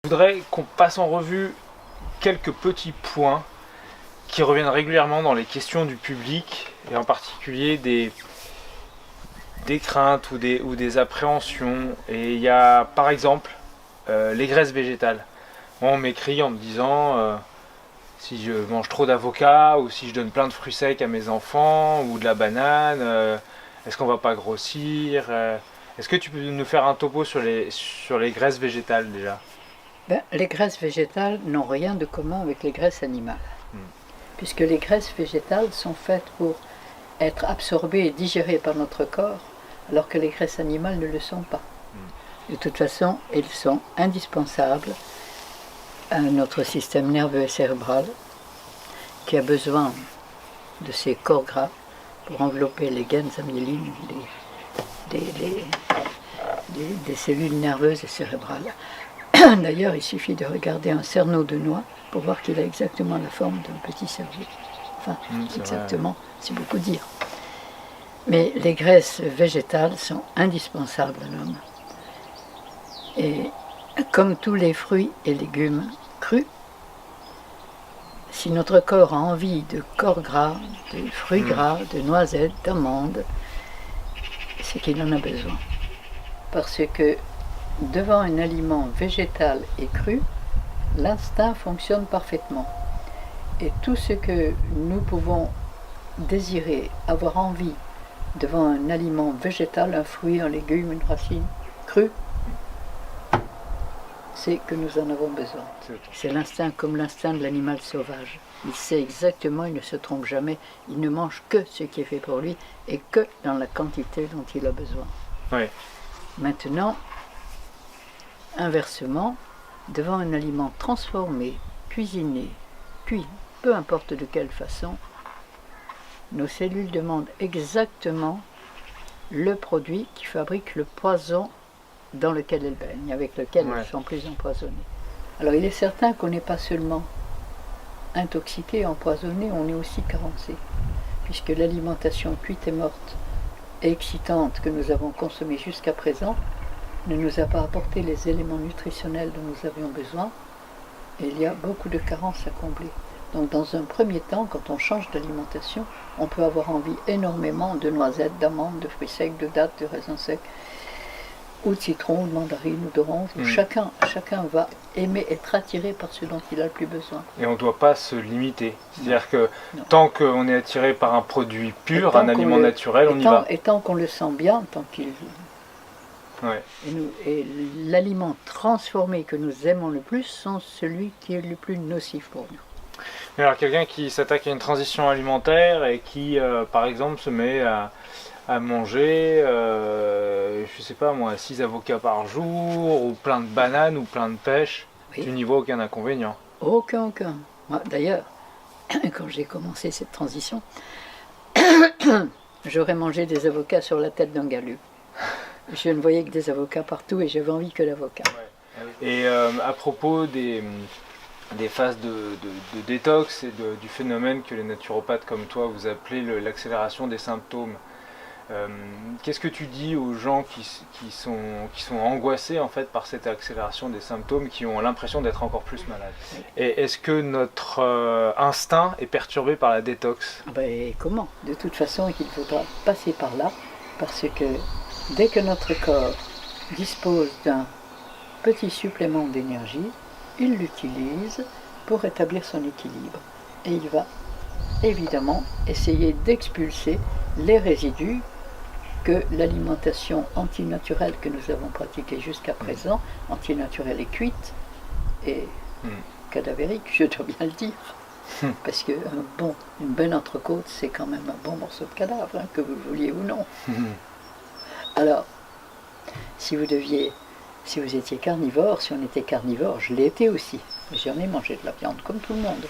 Je voudrais qu'on passe en revue quelques petits points qui reviennent régulièrement dans les questions du public, et en particulier des craintes ou des appréhensions. Et il y a par exemple les graisses végétales. Moi, on m'écrit en me disant si je mange trop d'avocats ou si je donne plein de fruits secs à mes enfants ou de la banane, est-ce qu'on va pas grossir Est-ce que tu peux nous faire un topo sur les graisses végétales déjà? Les graisses végétales n'ont rien de commun avec les graisses animales, puisque les graisses végétales sont faites pour être absorbées et digérées par notre corps, alors que les graisses animales ne le sont pas. De toute façon, elles sont indispensables à notre système nerveux et cérébral, qui a besoin de ces corps gras pour envelopper les gaines amyélines des cellules nerveuses et cérébrales. D'ailleurs, il suffit de regarder un cerneau de noix pour voir qu'il a exactement la forme d'un petit cerveau. Enfin, exactement, c'est beaucoup dire. Mais les graisses végétales sont indispensables à l'homme. Et comme tous les fruits et légumes crus, si notre corps a envie de corps gras, de fruits gras, de noisettes, d'amandes, c'est qu'il en a besoin. Parce que devant un aliment végétal et cru, l'instinct fonctionne parfaitement. Et tout ce que nous pouvons désirer, avoir envie devant un aliment végétal, un fruit, un légume, une racine crue, c'est que nous en avons besoin. C'est l'instinct comme l'instinct de l'animal sauvage. Il sait exactement, il ne se trompe jamais, il ne mange que ce qui est fait pour lui et que dans la quantité dont il a besoin. Oui. Maintenant, inversement, devant un aliment transformé, cuisiné, cuit, peu importe de quelle façon, nos cellules demandent exactement le produit qui fabrique le poison dans lequel elles baignent, avec lequel elles sont plus empoisonnées. Alors il est certain qu'on n'est pas seulement intoxiqué, empoisonné, on est aussi carencé, puisque l'alimentation cuite et morte et excitante que nous avons consommée jusqu'à présent ne nous a pas apporté les éléments nutritionnels dont nous avions besoin, et il y a beaucoup de carences à combler. Donc dans un premier temps, quand on change d'alimentation, on peut avoir envie énormément de noisettes, d'amandes, de fruits secs, de dattes, de raisins secs, ou de citron, ou de mandarine, ou d'orange. Chacun va aimer être attiré par ce dont il a le plus besoin. Et on ne doit pas se limiter. C'est-à-dire que tant qu'on est attiré par un produit pur, un aliment naturel, on y va. Et tant qu'on le sent bien, tant qu'il... Ouais. Et l'aliment transformé que nous aimons le plus sont celui qui est le plus nocif pour nous. Mais alors quelqu'un qui s'attaque à une transition alimentaire et qui, par exemple, se met à manger, je sais pas moi, 6 avocats par jour, ou plein de bananes, ou plein de pêches, tu n'y vois aucun inconvénient? Aucun. Moi, d'ailleurs, quand j'ai commencé cette transition, j'aurais mangé des avocats sur la tête d'un galop. Je ne voyais que des avocats partout et j'avais envie que d'avocats. Ouais. Et à propos des phases de détox et du phénomène que les naturopathes comme toi vous appelez l'accélération des symptômes, qu'est-ce que tu dis aux gens qui sont angoissés en fait par cette accélération des symptômes, qui ont l'impression d'être encore plus malades? Et est-ce que notre instinct est perturbé par la détox? Comment? De toute façon, il faudra passer par là, parce que dès que notre corps dispose d'un petit supplément d'énergie, il l'utilise pour rétablir son équilibre. Et il va évidemment essayer d'expulser les résidus que l'alimentation antinaturelle que nous avons pratiquée jusqu'à présent, antinaturelle et cuite, et cadavérique, je dois bien le dire, parce que une bonne entrecôte, c'est quand même un bon morceau de cadavre, que vous le vouliez ou non. Alors, si vous étiez carnivore, si on était carnivore, je l'ai été aussi, j'en ai mangé de la viande comme tout le monde.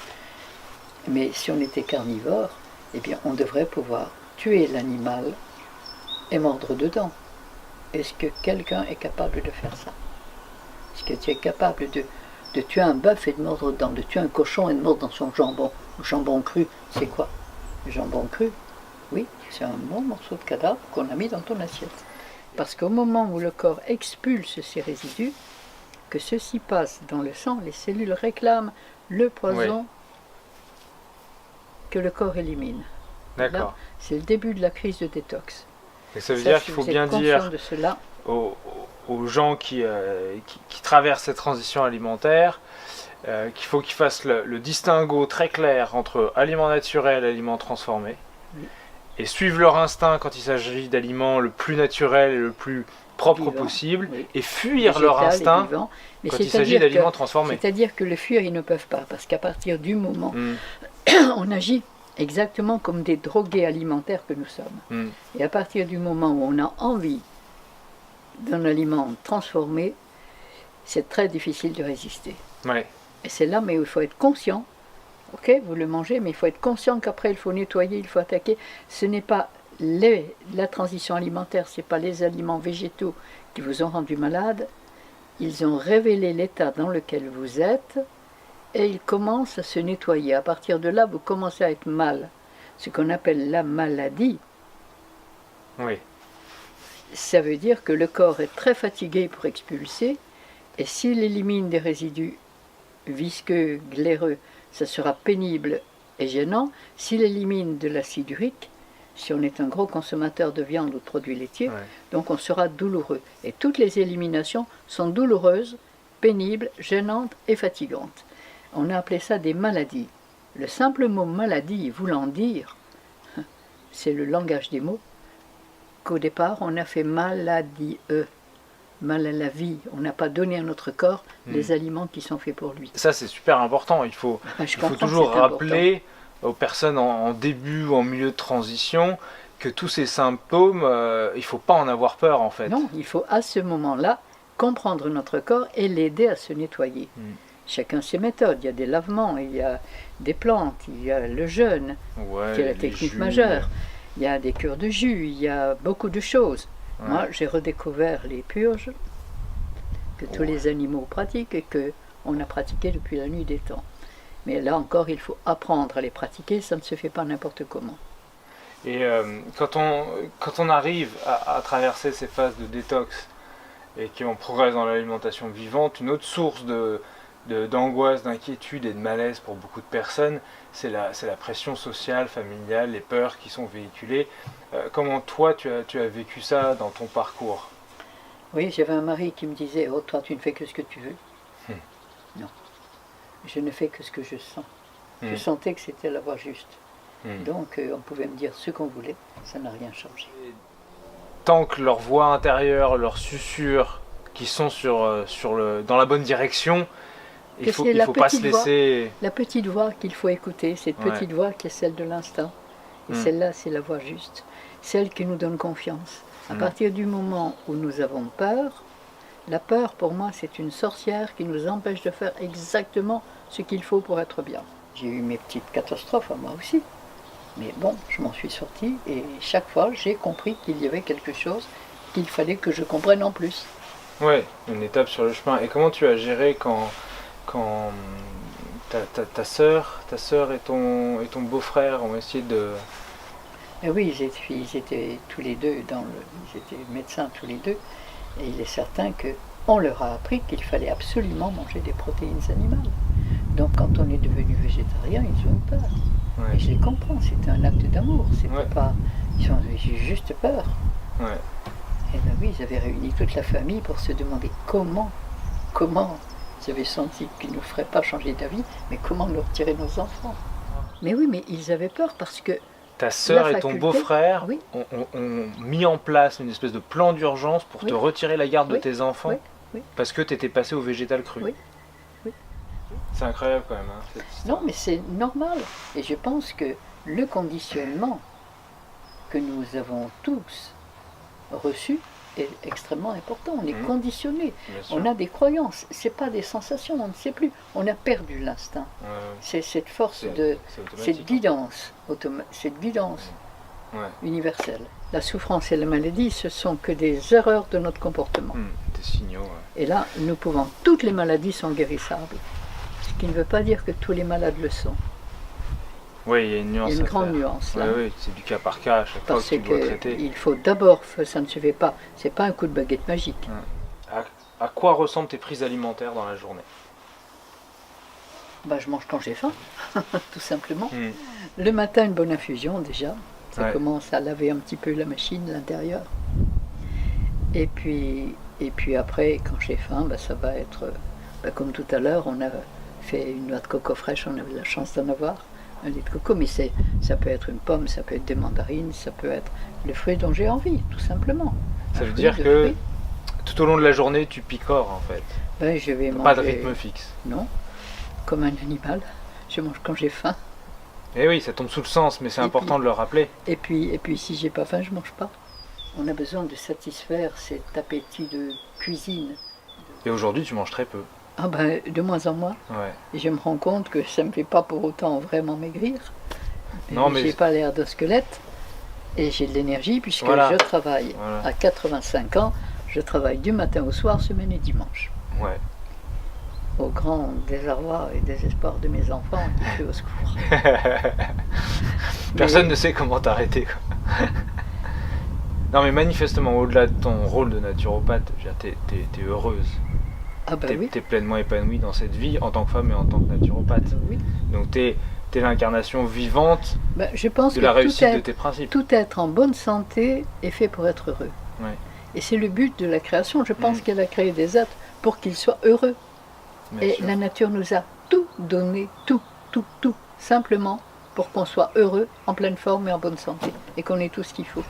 Mais si on était carnivore, eh bien on devrait pouvoir tuer l'animal et mordre dedans. Est-ce que quelqu'un est capable de faire ça? Est-ce que tu es capable de tuer un bœuf et de mordre dedans, de tuer un cochon et de mordre dans son jambon? Le jambon cru, c'est quoi? Le jambon cru, oui, c'est un bon morceau de cadavre qu'on a mis dans ton assiette. Parce qu'au moment où le corps expulse ces résidus, que ceci passe dans le sang, les cellules réclament le poison que le corps élimine. D'accord. C'est le début de la crise de détox. Et ça veut dire qu'il faut bien dire de cela, aux gens qui traversent cette transition alimentaire qu'il faut qu'ils fassent le distinguo très clair entre aliments naturels et aliments transformés, et suivent leur instinct quand il s'agit d'aliments le plus naturel et le plus propre possible, et fuir leur instinct quand il s'agit d'aliments transformés. C'est-à-dire que le fuir, ils ne peuvent pas, parce qu'à partir du moment on agit exactement comme des drogués alimentaires que nous sommes. Et à partir du moment où on a envie d'un aliment transformé, c'est très difficile de résister. Ouais. Et c'est là, mais il faut être conscient. Ok, vous le mangez, mais il faut être conscient qu'après il faut nettoyer, il faut attaquer. Ce n'est pas la transition alimentaire, ce n'est pas les aliments végétaux qui vous ont rendu malade. Ils ont révélé l'état dans lequel vous êtes et ils commencent à se nettoyer. À partir de là, vous commencez à être mal. Ce qu'on appelle la maladie. Oui. Ça veut dire que le corps est très fatigué pour expulser, et s'il élimine des résidus visqueux, glaireux, ça sera pénible et gênant. S'il élimine de l'acide urique, si on est un gros consommateur de viande ou de produits laitiers, donc on sera douloureux. Et toutes les éliminations sont douloureuses, pénibles, gênantes et fatigantes. On a appelé ça des maladies. Le simple mot maladie voulant dire, c'est le langage des mots, qu'au départ on a fait maladie, mal à la vie. On n'a pas donné à notre corps les aliments qui sont faits pour lui. Ça c'est super important. Il faut toujours rappeler aux personnes en début ou en milieu de transition que tous ces symptômes, il ne faut pas en avoir peur en fait. Non, il faut à ce moment-là comprendre notre corps et l'aider à se nettoyer. Chacun ses méthodes. Il y a des lavements, il y a des plantes, il y a le jeûne, qui est la technique majeure. Il y a des cures de jus, il y a beaucoup de choses. Moi, j'ai redécouvert les purges que tous les animaux pratiquent et qu'on a pratiqué depuis la nuit des temps. Mais là encore, il faut apprendre à les pratiquer, ça ne se fait pas n'importe comment. Et quand on arrive à traverser ces phases de détox et qu'on progresse dans l'alimentation vivante, une autre source d'angoisse, d'inquiétude et de malaise pour beaucoup de personnes, c'est la pression sociale, familiale, les peurs qui sont véhiculées. Comment toi tu as vécu ça dans ton parcours? Oui, j'avais un mari qui me disait « Oh, toi tu ne fais que ce que tu veux ». Non, je ne fais que ce que je sens. Je sentais que c'était la voie juste. Donc on pouvait me dire ce qu'on voulait, ça n'a rien changé. Tant que leur voix intérieure, leur susurre, qui sont dans la bonne direction, il faut pas se laisser... La petite voix qu'il faut écouter, cette petite voix qui est celle de l'instinct. Et celle-là, c'est la voix juste. Celle qui nous donne confiance. À partir du moment où nous avons peur, la peur, pour moi, c'est une sorcière qui nous empêche de faire exactement ce qu'il faut pour être bien. J'ai eu mes petites catastrophes à moi aussi. Mais bon, je m'en suis sortie et chaque fois, j'ai compris qu'il y avait quelque chose qu'il fallait que je comprenne en plus. Oui, une étape sur le chemin. Et comment tu as géré quand ta sœur et ton beau-frère ont essayé de... Et oui, ils étaient tous les deux, ils étaient médecins tous les deux, et il est certain qu'on leur a appris qu'il fallait absolument manger des protéines animales. Donc quand on est devenu végétarien, ils ont eu peur. Et je les comprends, c'était un acte d'amour, c'était pas... Ils ont eu juste peur. Et bien oui, ils avaient réuni toute la famille pour se demander comment ils avaient senti qu'ils ne nous feraient pas changer d'avis, mais comment nous retirer nos enfants. Mais oui, mais ils avaient peur parce que... Ta sœur et ton beau-frère ont mis en place une espèce de plan d'urgence pour te retirer la garde de tes enfants parce que tu étais passé au végétal cru. C'est incroyable quand même. Hein, non, mais c'est normal. Et je pense que le conditionnement que nous avons tous reçu est extrêmement important. On est conditionné. On a des croyances. Ce n'est pas des sensations, on ne sait plus. On a perdu l'instinct. C'est cette force cette guidance, universelle. La souffrance et la maladie, ce sont que des erreurs de notre comportement. Des signaux. Et là, nous pouvons... Toutes les maladies sont guérissables. Ce qui ne veut pas dire que tous les malades le sont. Oui, il y a une nuance. Il y a une grande nuance là. Oui, c'est du cas par cas à chaque fois que tu dois traiter. Il faut d'abord, ça ne se fait pas, c'est pas un coup de baguette magique. à quoi ressemblent tes prises alimentaires dans la journée? Bah, je mange quand j'ai faim, tout simplement. Hmm. Le matin, une bonne infusion déjà. Ça Ouais. commence à laver un petit peu la machine, l'intérieur. Et puis après, quand j'ai faim, bah, ça va être, comme tout à l'heure, on a fait une noix de coco fraîche, on avait la chance d'en avoir, un lait de coco, mais ça peut être une pomme, ça peut être des mandarines, ça peut être le fruit dont j'ai envie, tout simplement. Ça Un veut fruit, dire deux que fruits. tout au long de la journée, tu picores en fait. Ben, je vais Pas de manger, rythme fixe. non, comme un animal. Je mange quand j'ai faim. Eh oui, ça tombe sous le sens, mais c'est Et important puis- de le rappeler. Et puis si j'ai pas faim, je mange pas. On a besoin de satisfaire cet appétit de cuisine. Et aujourd'hui, tu manges très peu. Ah ben, de moins en moins. Ouais. Et je me rends compte que ça ne me fait pas pour autant vraiment maigrir. Non, mais- J'ai pas l'air de squelette et j'ai de l'énergie puisque Voilà. je travaille Voilà. à 85 ans. Je travaille du matin au soir, semaine et dimanche. Ouais. Au grand désarroi et désespoir de mes enfants qui crient au secours. Personne Mais- ne sait comment t'arrêter, quoi. Non, mais manifestement, au-delà de ton rôle de naturopathe, je veux dire, t'es heureuse. Ah ben oui, T'es pleinement épanouie dans cette vie en tant que femme et en tant que naturopathe. oui. Donc t'es l'incarnation vivante Ben, je pense de que la réussite de tes principes. tout être en bonne santé est fait pour être heureux. Ouais. Et c'est le but de la création. Je pense Mhm. qu'elle a créé des êtres pour qu'ils soient heureux. Bien Et sûr. la nature nous a tout donné, tout, simplement pour qu'on soit heureux, en pleine forme et en bonne santé, et qu'on ait tout ce qu'il faut.